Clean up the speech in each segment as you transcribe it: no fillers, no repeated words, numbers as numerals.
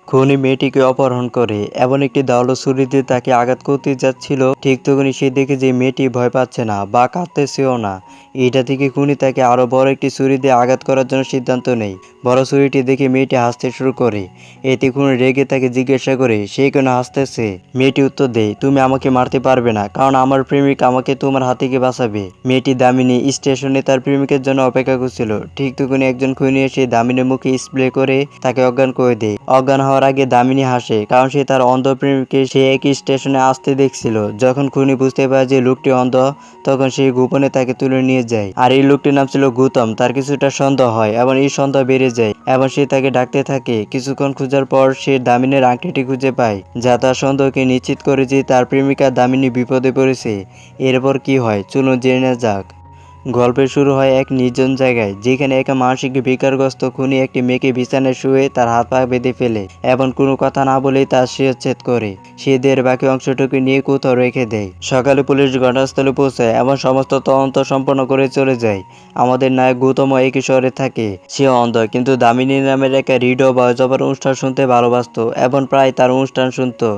খুনি মেয়েটিকে অপহরণ করে এমন একটি ধারালো ছুরি দিয়ে তাকে আঘাত করতে যাচ্ছিল। ঠিক তখনই সে দেখে যে মেয়েটি ভয় পাচ্ছে না বা কাঁদতেছেও না। এটা থেকে খুনি তাকে আরো বড় একটি ছুরি দিয়ে আঘাত করার জন্য সিদ্ধান্ত নেয়। বড় ছুরিটি দেখে মেয়েটি হাসতে শুরু করে। এতে খুনি রেগে তাকে জিজ্ঞাসা করে সে কেন হাসতেছে। মেয়েটি উত্তর দেয়, তুমি আমাকে মারতে পারবে না, কারণ আমার প্রেমিক আমাকে তোমার হাত থেকে বাঁচাবে। মেয়েটি দামিনী স্টেশনে তার প্রেমিকের জন্য অপেক্ষা করছিল। ঠিক তখনই একজন খুনি এসে দামিনীর মুখে স্প্রে করে তাকে অজ্ঞান করে দেয়। অজ্ঞান হওয়ার আগে দামিনী হাসে, কারণ সে তার অন্ধ প্রেমিককে সে একই স্টেশনে আসতে দেখছিল। যখন খুনি বুঝতে পারে যে লোকটি অন্ধ, তখন সে গোপনে তাকে তুলে নিয়ে যায়। আর এই লোকটির নাম ছিল গৌতম। তার কিছুটা সন্দেহ হয় এবং এই সন্দেহ বেড়ে যায় এবং সে তাকে ডাকতে থাকে। কিছুক্ষণ খোঁজার পর সে দামিনীর আংটিটি খুঁজে পায়, যা তার সন্দেহকে নিশ্চিত করে যে তার প্রেমিকা দামিনী বিপদে পড়েছে। এরপর কি হয় চলুন জেনে নেওয়া যাক। গল্পের শুরু হয় এক নির্জন জায়গায়, যেখানে এক মানসিক বিকারগ্রস্ত খুনি একটি মেয়েকে বিছানায় শুয়ে তার হাত পা বেঁধে ফেলে এবং কোনো কথা না বলেই তার শিরচ্ছেদ করে। সে দেহের বাকি অংশটুকু নিয়ে কোথাও রেখে দেয়। সকালে পুলিশ ঘটনাস্থলে পৌঁছায় এবং সমস্ত তদন্ত সম্পন্ন করে চলে যায়। আমাদের নায়ক গৌতম একই শহরে থাকে। সে অন্ধ, কিন্তু দামিনী নামের এক রেডিও ভয়েসওভার অনুষ্ঠান শুনতে ভালোবাসতো এবং প্রায় তার অনুষ্ঠান শুনতো।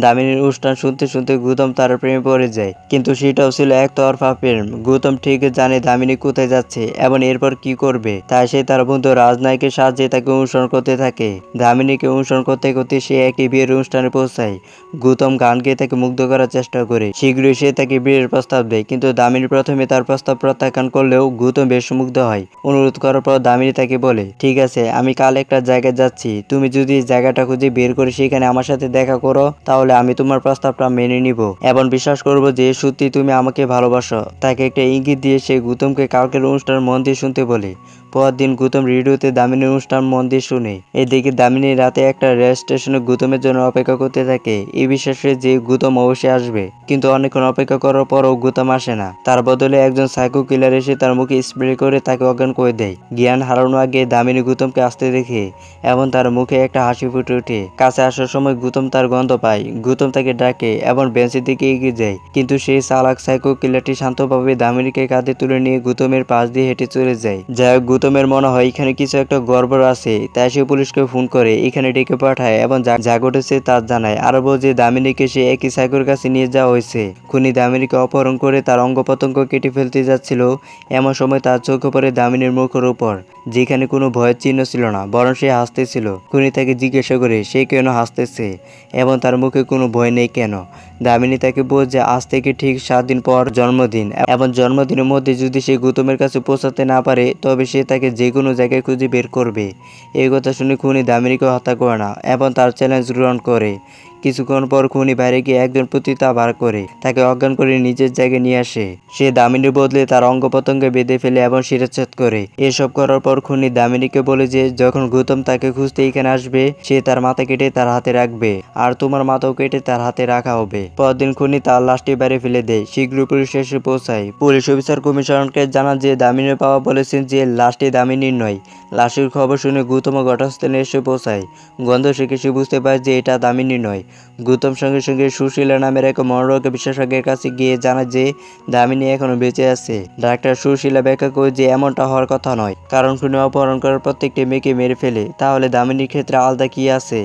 দামিনীর অনুষ্ঠান শুনতে শুনতে গৌতম তার প্রেমে পড়ে যায়, কিন্তু সেটাও ছিল একতরফা প্রেম। গৌতম ঠিক জানে দামিনী কোথায় যাচ্ছে এবং এরপর কি করবে, তাই সে তার বন্ধু রাজনায়কের সাহায্যে তাকে অনুসরণ করতে থাকে। দামিনীকে অনুসরণ করতে করতে সে একটি বিয়ের অনুষ্ঠানে পৌঁছায়। গৌতম গান গেয়ে তাকে মুগ্ধ করার চেষ্টা করে। শীঘ্রই সে তাকে বিয়ের প্রস্তাব দেয়, কিন্তু দামিনী প্রথমে তার প্রস্তাব প্রত্যাখ্যান করলেও গৌতম বেশ মুগ্ধ হয়। অনুরোধ করার পর দামিনী তাকে বলে, ঠিক আছে, আমি কাল একটা জায়গায় যাচ্ছি, তুমি যদি জায়গাটা খুঁজে বের করে সেখানে আমার সাথে দেখা করো, তাহলে আমি তোমার প্রস্তাবটা মেনে নিব এবং বিশ্বাস করব যে সত্যি তুমি আমাকে ভালোবাসো। তাকে একটা ইঙ্গিত দিয়ে সে গৌতমকে কালকের অনুষ্ঠান মন দিয়ে শুনতে বলে। পরদিন গৌতম রেডিওতে দামিনীর অনুষ্ঠান মন দিয়ে শুনে। এদিকে দামিনী রাতে একটা রেল স্টেশনে গৌতমের জন্য অপেক্ষা করতে থাকে, এই বিশ্বাসে যে গৌতম অবশ্যই আসবে। কিন্তু অনেকক্ষণ অপেক্ষা করার পরও গৌতম আসে না। তার বদলে একজন সাইকো কিলার এসে তার মুখে স্প্রে করে তাকে অজ্ঞান করে দেয়। জ্ঞান হারানোর আগে দামিনী গৌতমকে আসতে দেখে এবং তার মুখে একটা হাসি ফুটে ওঠে। কাছে আসার সময় গৌতম তার গন্ধ পায়। গৌতম তাকে ডাকে এবং বেঞ্চের দিকে এগিয়ে যায়, কিন্তু সেই চালাক সাইকো কিলারটি শান্তভাবে দামিনীকে কাঁধে তুলে নিয়ে গৌতমের পাশ দিয়ে হেঁটে চলে যায়। যাই হোক, গৌতমের মনে হয় এখানে কিছু একটা গড়বড় আছে, তাই সে পুলিশকে ফোন করে এখানে ডেকে পাঠায় এবং যা ঘটেছে তা জানায়। আরো বলে যে দামিনীকে সে একই সাইকোর কাছে নিয়ে যাওয়া হয়েছে। খুনি দামিনীকে অপহরণ করে তার অঙ্গ প্রত্যঙ্গ কেটে ফেলতে যাচ্ছিল। এমন সময় তার চোখে পড়ে দামিনীর মুখের উপর, যেখানে কোনো ভয়ের চিহ্ন ছিল না, বরং সে হাসতেছিল। খুনি তাকে জিজ্ঞাসা করে সে কেন হাসতেছে এবং তার মুখে কোনো ভয় নেই কেন। দামিনী তাকে বলে যে আজ থেকে ঠিক 7 দিন পর জন্মদিন এবং জন্মদিনের মধ্যে যদি সে গৌতমের কাছে পৌঁছাতে না পারে, তবে সে তাকে যে কোনো জায়গায় খুঁজে বের করবে। এই কথা শুনে খুনি দামিনীকে হত্যা করে না এবং তার চ্যালেঞ্জ গ্রহণ করে। কিছুক্ষণ পর খুনি বাইরে গিয়ে একজন পতিতা বার করে তাকে অজ্ঞান করে নিজের জায়গায় নিয়ে আসে। সে দামিনীর বদলে তার অঙ্গ প্রত্যঙ্গে বেঁধে ফেলে এবং শিরচ্ছেদ করে। এসব করার পর খুনি দামিনীকে বলে যে যখন গৌতম তাকে খুঁজতে এখানে আসবে, সে তার মাথা কেটে তার হাতে রাখবে আর তোমার মাথাও কেটে তার হাতে রাখা হবে। পরদিন খুনি তার লাশটি বাইরে ফেলে দেয়। শীঘ্রই পুলিশ এসে পৌঁছায়। পুলিশ অফিসার কমিশনারকে জানান যে দামিনীর বাবা বলেছেন যে লাশটি দামিনীর নয়। লাশের খবর শুনে গৌতম ঘটনাস্থলে এসে পৌঁছায়। গন্ধ শিখে সে বুঝতে পারে যে এটা দামিনী নয়। গৌতম সঙ্গে সঙ্গে সুশীলা নামের এক মনোরোগ বিশেষজ্ঞের কাছে গিয়ে জানায় যে দামিনী এখনো বেঁচে আছে। ডাক্তার সুশীলা ব্যাখ্যা করে যে এমনটা হওয়ার কথা নয়, কারণ খুনি অপহরণ করার প্রত্যেকটি মেয়েকে মেরে ফেলে, তাহলে দামিনীর ক্ষেত্রে আলাদা কি আছে।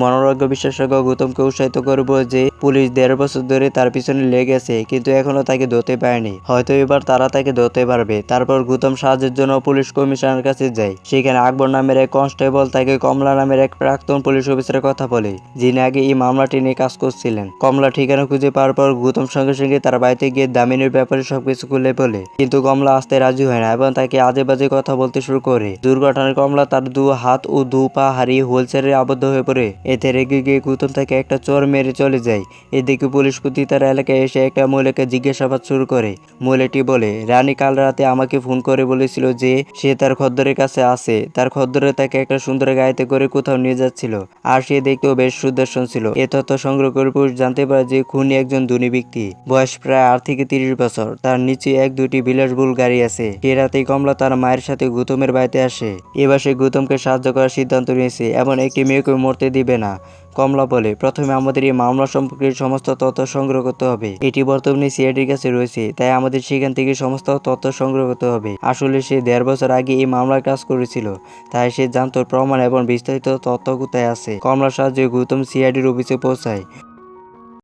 মনোরোগ বিশেষজ্ঞ গৌতমকে উৎসাহিত করব যে পুলিশ 1.5 বছর ধরে তার পিছনে লেগেছে, কিন্তু এখনো তাকে ধরতে পারেনি। হয়তো এবার তারা তাকে ধরতে পারবে। তারপর গৌতম সাহায্যের জন্য পুলিশ কমিশনারের কাছে যায়। সেখানে আকবর নামের এক কনস্টেবল তাকে কমলা নামের এক প্রাক্তন পুলিশ অফিসারের কথা বলে, যিনি আগে এই মামলাটি নিয়ে কাজ করছিলেন। কমলা ঠিকানা খুঁজে পাওয়ার পর গৌতম সঙ্গে সঙ্গে তার বাড়িতে গিয়ে দামিনীর ব্যাপারে সবকিছু খুলে বলে, কিন্তু কমলা আসতে রাজি হয় না এবং তাকে আজে বাজে কথা বলতে শুরু করে। দুর্ঘটনায় কমলা তার 2 হাত ও 2 পা হারিয়ে হুইলচেয়ারে আবদ্ধ হয়ে পড়ে। এতে রেগে গিয়ে গৌতম তাকে একটা চোর মেরে চলে যায়। এদিকে পুলিশ তার এলাকায় এসে একটা মহিলাকে জিজ্ঞাসাবাদ শুরু করে। মহিলাটি বলে, রানী কাল রাতে আমাকে ফোন করে বলেছিল যে সে তার খদ্দরের কাছে আছে। তার খদ্দরে তাকে একটা সুন্দর গাড়িতে করে কোথাও নিয়ে যাচ্ছিল আর সে দেখতেও বেশ সুদর্শন ছিল। এ তথ্য সংগ্রহ করে পুলিশ জানতে পারে যে খুনি একজন ধনী ব্যক্তি, বয়স প্রায় 8 থেকে 30 বছর। তার নিচে 1-2টি বিলাসবহুল গাড়ি আছে। সে রাতেই কমলা তার মায়ের সাথে গৌতমের বাড়িতে আসে। এবার সে গৌতমকে সাহায্য করার সিদ্ধান্ত নিয়েছে এবং একটি মেয়েকে মরতে দিবে দেবে না। কমলা বলে, প্রথমে আমাদের এই মামলা সম্পর্কে সমস্ত তথ্য সংগ্রহ করতে হবে। এটি বর্তমানে সিআইডির কাছে রয়েছে, তাই আমাদের সেখান থেকে সমস্ত তথ্য সংগ্রহ করতে হবে। আসলে সে 1.5 বছর আগে এই মামলার কাজ করেছিল, তাই সে জানতো প্রমাণ এবং বিস্তারিত তথ্য কোথায় আছে। কমলার সাহায্যে গৌতম সিআইডির অফিসে পৌঁছায়।